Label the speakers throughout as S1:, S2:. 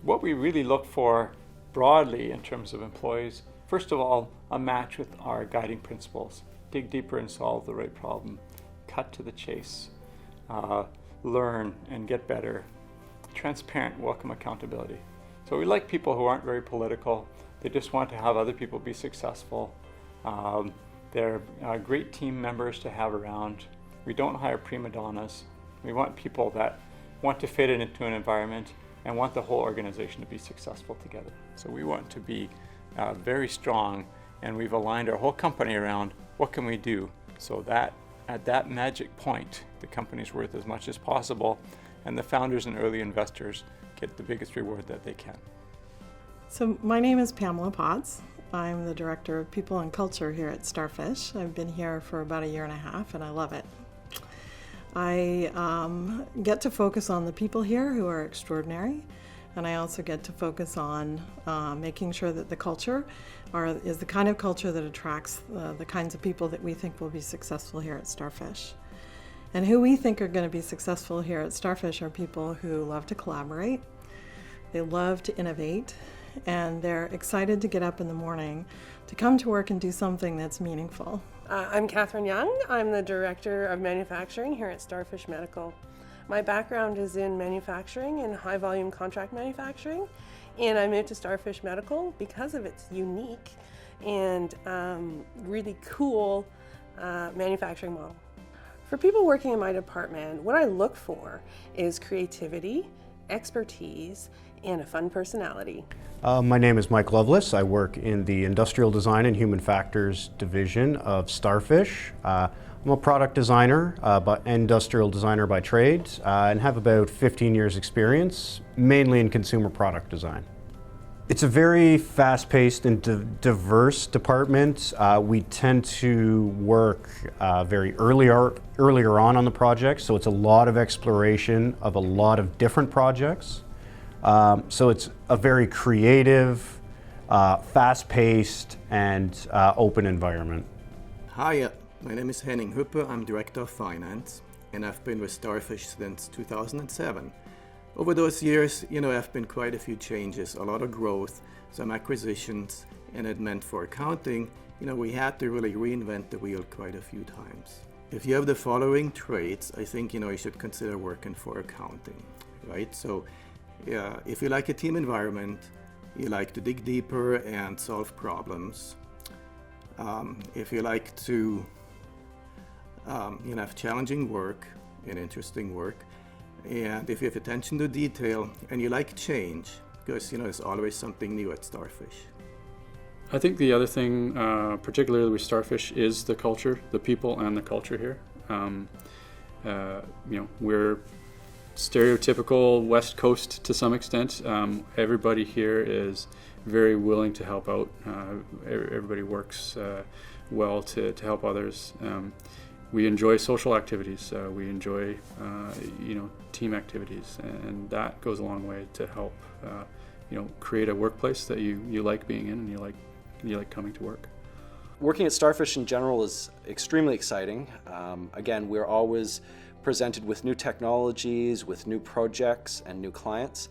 S1: what we really look for broadly in terms of employees, first of all, a match with our guiding principles. Dig deeper and solve the right problem. Cut to the chase. Learn and get better. Transparent, welcome accountability. So we like people who aren't very political. They just want to have other people be successful. They're great team members to have around. We don't hire prima donnas. We want people that want to fit into an environment and want the whole organization to be successful together. So we want to be very strong, and we've aligned our whole company around what can we do so that at that magic point, the company's worth as much as possible, and the founders and early investors get the biggest reward that they can.
S2: So my name is Pamela Potts. I'm the Director of People and Culture here at StarFish. I've been here for about a year and a half, and I love it. I get to focus on the people here who are extraordinary, and I also get to focus on making sure that the culture is the kind of culture that attracts the kinds of people that we think will be successful here at StarFish. And who we think are going to be successful here at StarFish are people who love to collaborate, they love to innovate, and they're excited to get up in the morning to come to work and do something that's meaningful.
S3: I'm Catherine Young. I'm the Director of Manufacturing here at StarFish Medical. My background is in manufacturing and high volume contract manufacturing, and I moved to StarFish Medical because of its unique and really cool manufacturing model. For people working in my department, what I look for is creativity, expertise, and a fun personality.
S4: My name is Mike Loveless. I work in the Industrial Design and Human Factors division of StarFish. I'm a product designer, industrial designer by trade, and have about 15 years experience, mainly in consumer product design. It's a very fast-paced and diverse department. We tend to work very earlier on the project, so it's a lot of exploration of a lot of different projects. So it's a very creative, fast-paced, and open environment.
S5: Hi, my name is Henning Heuppe. I'm Director of Finance, and I've been with StarFish since 2007. Over those years, I've been quite a few changes, a lot of growth, some acquisitions, and it meant for accounting, we had to really reinvent the wheel quite a few times. If you have the following traits, I think, you should consider working for accounting, right? So, if you like a team environment, you like to dig deeper and solve problems. If you like to have challenging work and interesting work, and if you have attention to detail and you like change, because there's always something new at StarFish.
S6: I think the other thing, particularly with StarFish, is the culture, the people and the culture here. We're stereotypical West Coast to some extent. Everybody here is very willing to help out. Everybody works well to help others. We enjoy social activities. We enjoy, team activities, and that goes a long way to help, create a workplace that you like being in and you like coming to work.
S7: Working at StarFish in general is extremely exciting. Again, we're always presented with new technologies, with new projects and new clients.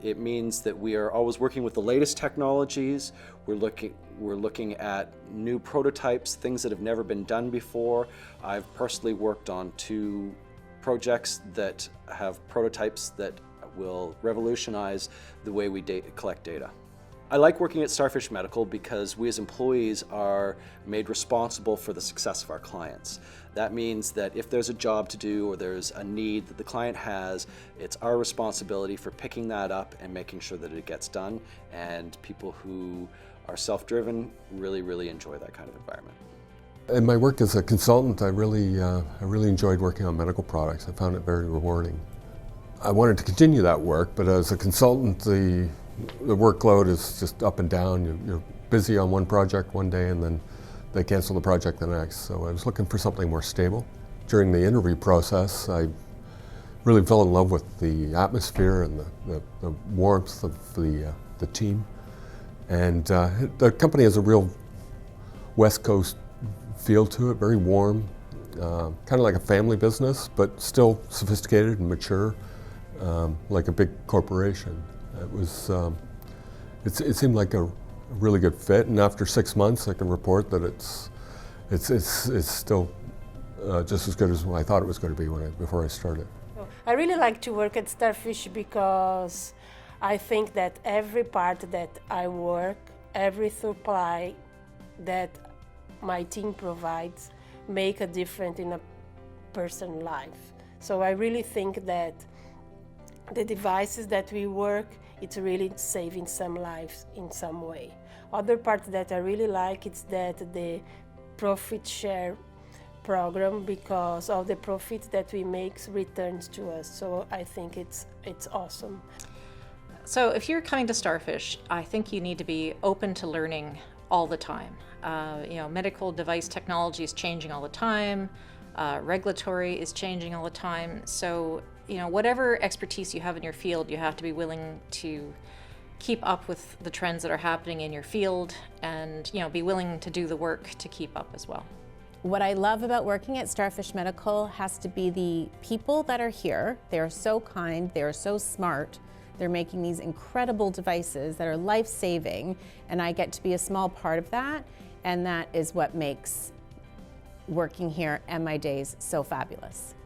S7: It means that we are always working with the latest technologies. We're looking at new prototypes, things that have never been done before. I've personally worked on 2 projects that have prototypes that will revolutionize the way we collect data. I like working at StarFish Medical because we as employees are made responsible for the success of our clients. That means that if there's a job to do or there's a need that the client has, it's our responsibility for picking that up and making sure that it gets done, and people who are self-driven really, really enjoy that kind of environment.
S8: In my work as a consultant, I really enjoyed working on medical products. I found it very rewarding. I wanted to continue that work, but as a consultant, the workload is just up and down. You're busy on one project one day and then they cancel the project the next. So I was looking for something more stable. During the interview process, I really fell in love with the atmosphere and the warmth of the team. And the company has a real West Coast feel to it, very warm, kind of like a family business, but still sophisticated and mature, like a big corporation. It seemed like a really good fit, and after 6 months, I can report that it's still just as good as I thought it was going to be before I started.
S9: I really like to work at StarFish because I think that every part that I work, every supply that my team provides, make a difference in a person's life. So I really think that the devices that we work, it's really saving some lives in some way. Other part that I really like is that the profit share program, because all the profit that we make returns to us. So I think it's awesome.
S10: So if you're coming to StarFish, I think you need to be open to learning all the time. Medical device technology is changing all the time. Regulatory is changing all the time. So, whatever expertise you have in your field, you have to be willing to keep up with the trends that are happening in your field and, be willing to do the work to keep up as well.
S11: What I love about working at StarFish Medical has to be the people that are here. They are so kind, they are so smart. They're making these incredible devices that are life-saving, and I get to be a small part of that, and that is what makes working here and my days so fabulous.